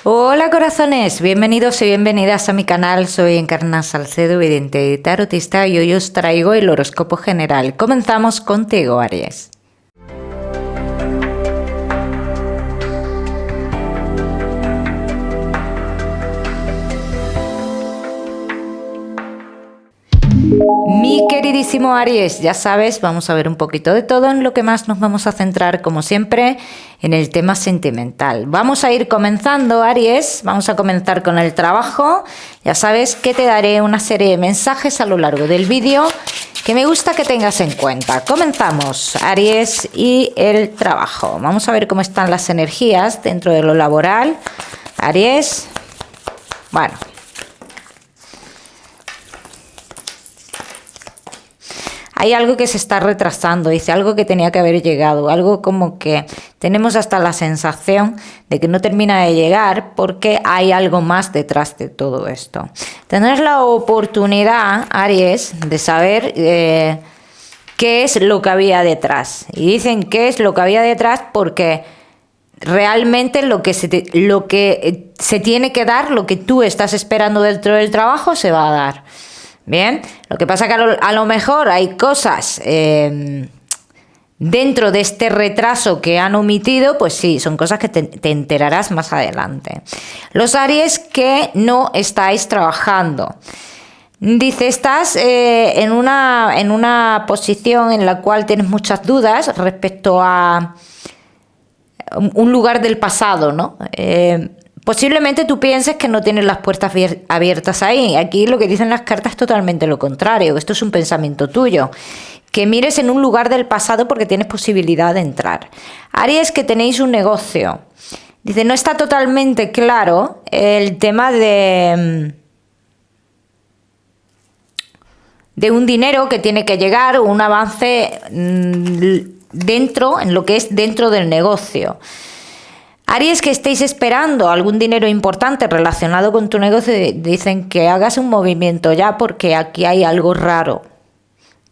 Hola corazones, bienvenidos y bienvenidas a mi canal. Soy Encarna Salcedo, vidente y tarotista, y hoy os traigo el horóscopo general. Comenzamos contigo, Aries. Mi queridísimo Aries, ya sabes, vamos a ver un poquito de todo. En lo que más nos vamos a centrar, como siempre, en el tema sentimental. Vamos a ir comenzando, Aries, vamos a comenzar con el trabajo. Ya sabes que te daré una serie de mensajes a lo largo del vídeo que me gusta que tengas en cuenta. Comenzamos, Aries, y el trabajo. Vamos a ver cómo están las energías dentro de lo laboral. Aries, bueno. Hay algo que se está retrasando, dice, algo que tenía que haber llegado, algo como que tenemos hasta la sensación de que no termina de llegar porque hay algo más detrás de todo esto. Tener la oportunidad, Aries, de saber qué es lo que había detrás. Y dicen qué es lo que había detrás porque realmente lo que se tiene que dar, lo que tú estás esperando dentro del trabajo, se va a dar. Bien, lo que pasa que a lo mejor hay cosas dentro de este retraso que han omitido, pues sí, son cosas que te enterarás más adelante. Los Aries que no estáis trabajando. Dice, estás en una posición en la cual tienes muchas dudas respecto a un lugar del pasado, ¿no? Posiblemente tú pienses que no tienes las puertas abiertas ahí. Aquí lo que dicen las cartas es totalmente lo contrario. Esto es un pensamiento tuyo. Que mires en un lugar del pasado porque tienes posibilidad de entrar. Aries, que tenéis un negocio. Dice, no está totalmente claro el tema de un dinero que tiene que llegar, un avance en lo que es dentro del negocio. Aries, que estéis esperando algún dinero importante relacionado con tu negocio, dicen que hagas un movimiento ya porque aquí hay algo raro.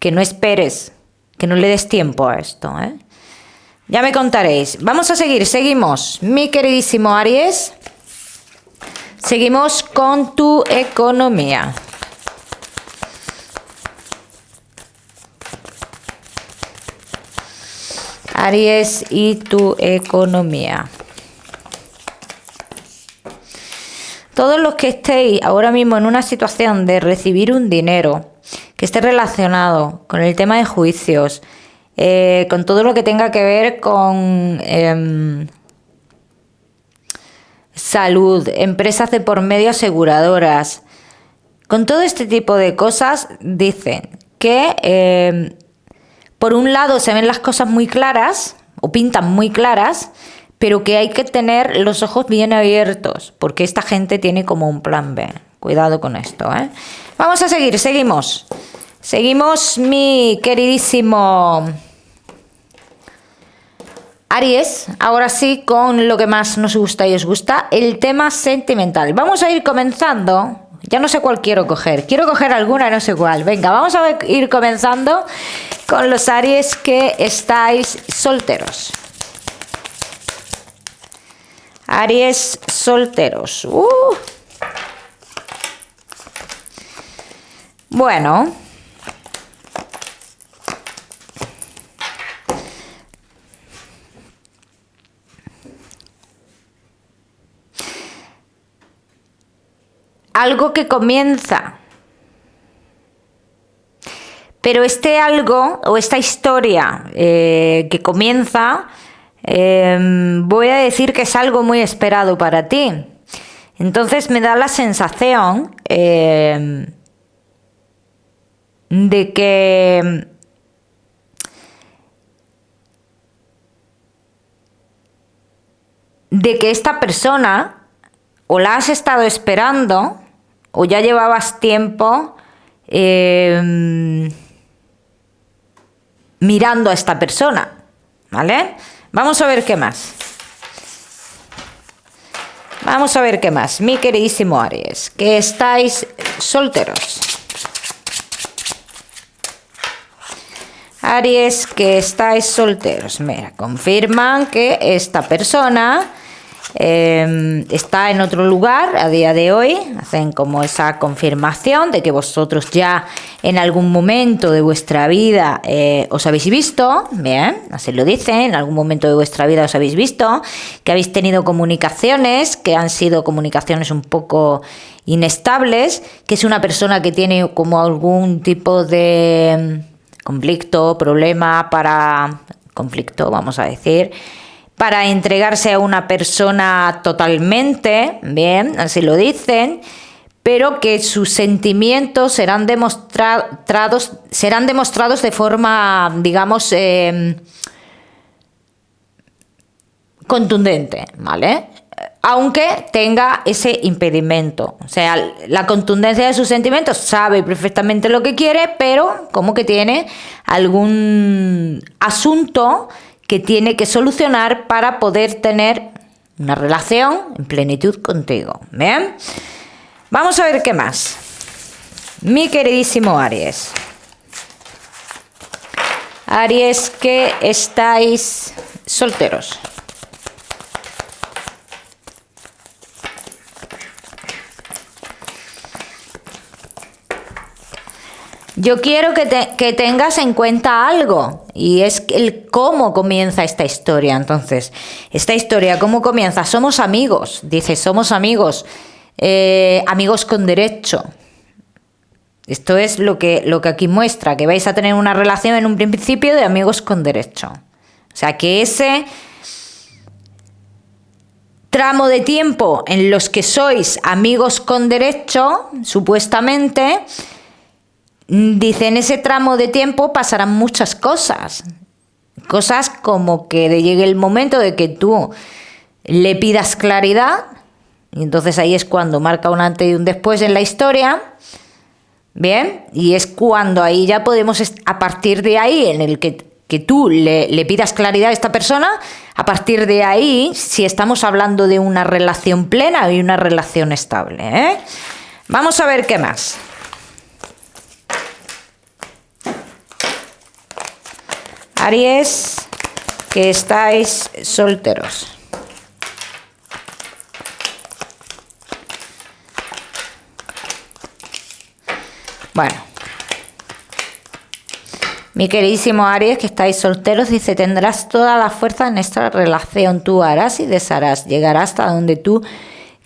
Que no esperes, que no le des tiempo a esto, ¿eh? Ya me contaréis. Vamos a seguimos. Mi queridísimo Aries, seguimos con tu economía. Aries y tu economía. Todos los que estéis ahora mismo en una situación de recibir un dinero que esté relacionado con el tema de juicios, con todo lo que tenga que ver con salud, empresas de por medio, aseguradoras, con todo este tipo de cosas, dicen que por un lado se ven las cosas muy claras o pintan muy claras, pero que hay que tener los ojos bien abiertos, porque esta gente tiene como un plan B. Cuidado con esto, ¿eh? Vamos a seguimos. Seguimos, mi queridísimo Aries, ahora sí, con lo que más nos gusta y os gusta, el tema sentimental. Vamos a ir comenzando. Ya no sé cuál quiero coger. Quiero coger alguna, no sé cuál. Venga, vamos a ir comenzando con los Aries que estáis solteros. Aries solteros. Bueno. Algo que comienza. Pero este algo o esta historia que comienza, voy a decir que es algo muy esperado para ti. Entonces me da la sensación de que esta persona o la has estado esperando o ya llevabas tiempo mirando a esta persona, ¿vale? Vamos a ver qué más. Vamos a ver qué más. Mi queridísimo Aries, que estáis solteros. Aries, que estáis solteros. Mira, confirman que esta persona está en otro lugar a día de hoy. Hacen como esa confirmación de que vosotros ya en algún momento de vuestra vida os habéis visto, bien, así lo dicen, en algún momento de vuestra vida os habéis visto, que habéis tenido comunicaciones, que han sido comunicaciones un poco inestables, que es una persona que tiene como algún tipo de conflicto, problema conflicto, vamos a decir, para entregarse a una persona totalmente, bien, así lo dicen, pero que sus sentimientos serán demostrados de forma, digamos, contundente, ¿vale? Aunque tenga ese impedimento. O sea, la contundencia de sus sentimientos, sabe perfectamente lo que quiere, pero como que tiene algún asunto que tiene que solucionar para poder tener una relación en plenitud contigo. ¿Bien? Vamos a ver qué más. Mi queridísimo Aries. Aries, que estáis solteros. Yo quiero que tengas en cuenta algo, y es el cómo comienza esta historia. Entonces, esta historia, ¿cómo comienza? Somos amigos, dice, somos amigos, amigos con derecho. Esto es lo que aquí muestra, que vais a tener una relación en un principio de amigos con derecho. O sea, que ese tramo de tiempo en los que sois amigos con derecho, supuestamente, dice, en ese tramo de tiempo pasarán muchas cosas. Cosas como que llegue el momento de que tú le pidas claridad, y entonces ahí es cuando marca un antes y un después en la historia. Bien, y es cuando ahí ya podemos, a partir de ahí, en el que tú le pidas claridad a esta persona, a partir de ahí, si estamos hablando de una relación plena y una relación estable, ¿eh? Vamos a ver qué más. Aries, que estáis solteros. Bueno, mi queridísimo Aries, que estáis solteros, dice, tendrás toda la fuerza en esta relación, tú harás y desharás, llegarás hasta donde tú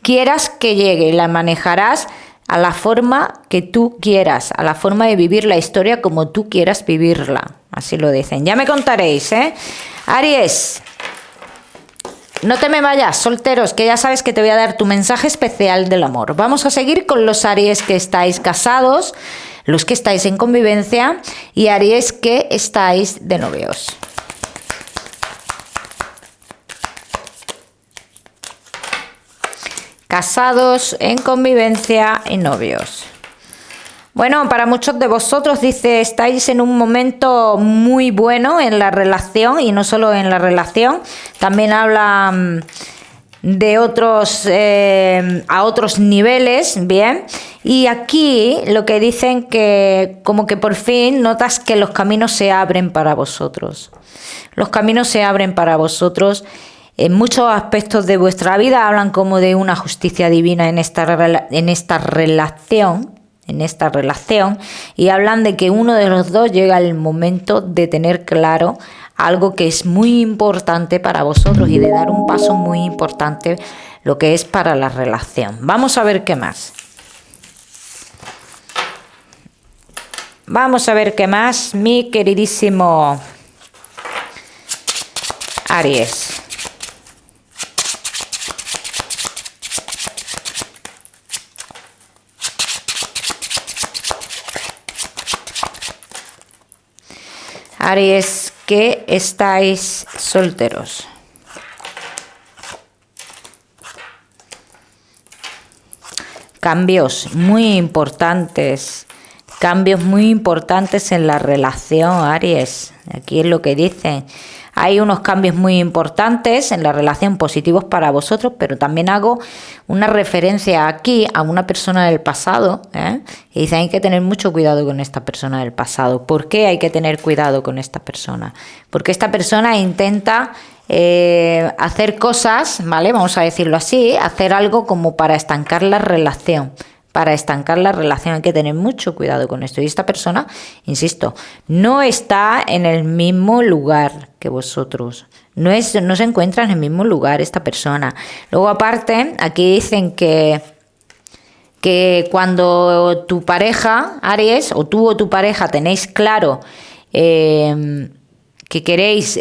quieras que llegue y la manejarás a la forma que tú quieras, a la forma de vivir la historia como tú quieras vivirla. Así lo dicen. Ya me contaréis, ¿eh? Aries, no te me vayas, solteros, que ya sabes que te voy a dar tu mensaje especial del amor. Vamos a seguir con los Aries que estáis casados, los que estáis en convivencia y Aries que estáis de novios. Casados, en convivencia y novios. Bueno, para muchos de vosotros, dice, estáis en un momento muy bueno en la relación, y no solo en la relación, también habla de otros, a otros niveles, bien. Y aquí lo que dicen, que como que por fin notas que los caminos se abren para vosotros. Los caminos se abren para vosotros. En muchos aspectos de vuestra vida hablan como de una justicia divina en esta relación, y hablan de que uno de los dos llega el momento de tener claro algo que es muy importante para vosotros y de dar un paso muy importante, lo que es para la relación. Vamos a ver qué más. Vamos a ver qué más, mi queridísimo Aries. Aries, que estáis solteros. Cambios muy importantes en la relación, Aries. Aquí es lo que dicen. Hay unos cambios muy importantes en la relación, positivos para vosotros, pero también hago una referencia aquí a una persona del pasado, y dice, hay que tener mucho cuidado con esta persona del pasado. ¿Por qué hay que tener cuidado con esta persona? Porque esta persona intenta hacer cosas, ¿vale? Vamos a decirlo así, hacer algo como para estancar la relación. Para estancar la relación hay que tener mucho cuidado con esto. Y esta persona, insisto, no está en el mismo lugar que vosotros. No se encuentra en el mismo lugar esta persona. Luego aparte, aquí dicen que cuando tu pareja, Aries, o tú o tu pareja tenéis claro que queréis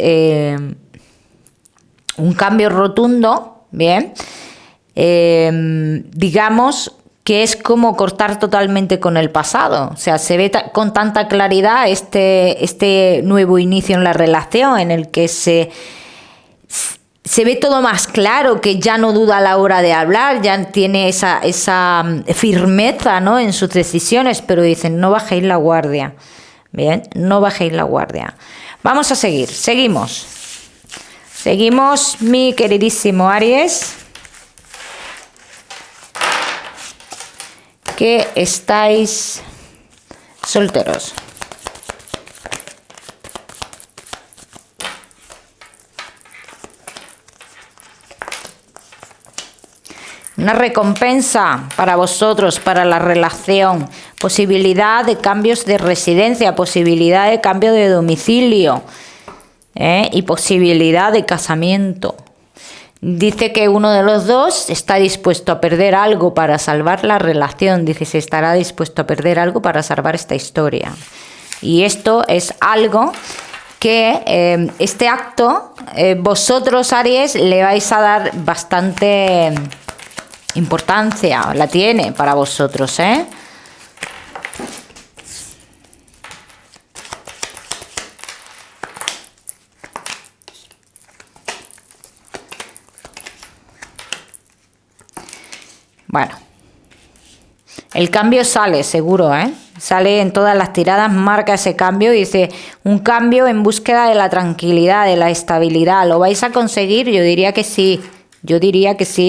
un cambio rotundo, bien, digamos que es como cortar totalmente con el pasado. O sea, se ve con tanta claridad este nuevo inicio en la relación en el que se ve todo más claro, que ya no duda a la hora de hablar, ya tiene esa firmeza, ¿no?, en sus decisiones, pero dicen, no bajéis la guardia. Bien, no bajéis la guardia. Vamos a seguir, seguimos. Seguimos, mi queridísimo Aries, que estáis solteros. Una recompensa para vosotros, para la relación, posibilidad de cambios de residencia, posibilidad de cambio de domicilio, y posibilidad de casamiento. Dice que uno de los dos está dispuesto a perder algo para salvar la relación. Dice, se estará dispuesto a perder algo para salvar esta historia. Y esto es algo que este acto, vosotros, Aries, le vais a dar bastante importancia. La tiene para vosotros, ¿eh? Bueno, el cambio sale, seguro, ¿eh? Sale en todas las tiradas, marca ese cambio y dice, un cambio en búsqueda de la tranquilidad, de la estabilidad. ¿Lo vais a conseguir? Yo diría que sí,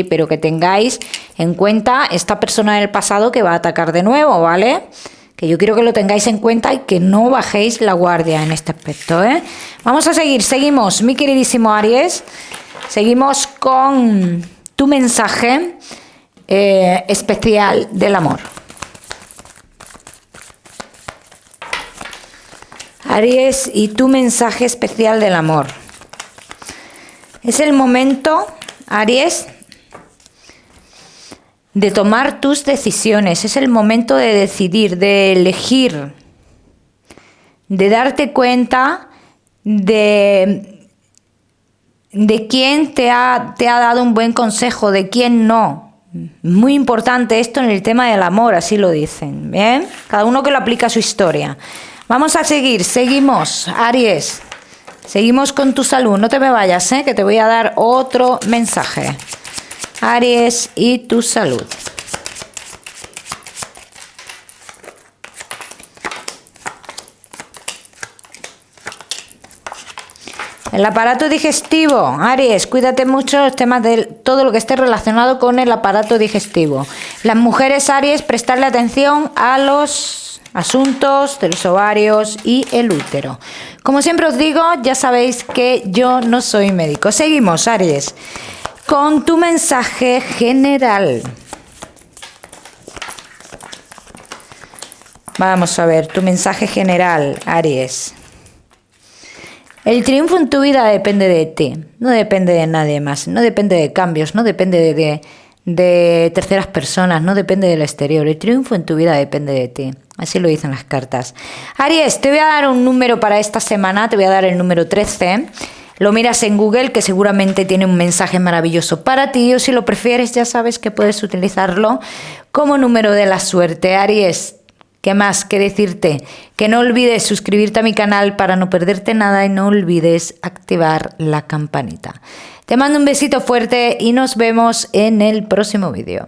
pero que tengáis en cuenta esta persona del pasado que va a atacar de nuevo, ¿vale? Que yo quiero que lo tengáis en cuenta y que no bajéis la guardia en este aspecto, ¿eh? Vamos a seguir, seguimos, mi queridísimo Aries. Seguimos con tu mensaje especial del amor. Aries, y tu mensaje especial del amor. Es el momento, Aries, de tomar tus decisiones. Es el momento de decidir, de elegir, de darte cuenta de quién te ha dado un buen consejo, de quién no. Muy importante esto en el tema del amor, así lo dicen, ¿bien? Cada uno que lo aplica a su historia. Vamos a seguir, seguimos, Aries. Seguimos con tu salud, no te me vayas, que te voy a dar otro mensaje. Aries y tu salud. El aparato digestivo, Aries, cuídate mucho los temas de todo lo que esté relacionado con el aparato digestivo. Las mujeres, Aries, prestarle atención a los asuntos de los ovarios y el útero. Como siempre os digo, ya sabéis que yo no soy médico. Seguimos, Aries, con tu mensaje general. Vamos a ver, tu mensaje general, Aries. El triunfo en tu vida depende de ti, no depende de nadie más, no depende de cambios, no depende de terceras personas, no depende del exterior. El triunfo en tu vida depende de ti, así lo dicen las cartas. Aries, te voy a dar un número para esta semana, te voy a dar el número 13. Lo miras en Google, que seguramente tiene un mensaje maravilloso para ti, o si lo prefieres ya sabes que puedes utilizarlo como número de la suerte. Aries, ¿qué más que decirte? Que no olvides suscribirte a mi canal para no perderte nada y no olvides activar la campanita. Te mando un besito fuerte y nos vemos en el próximo vídeo.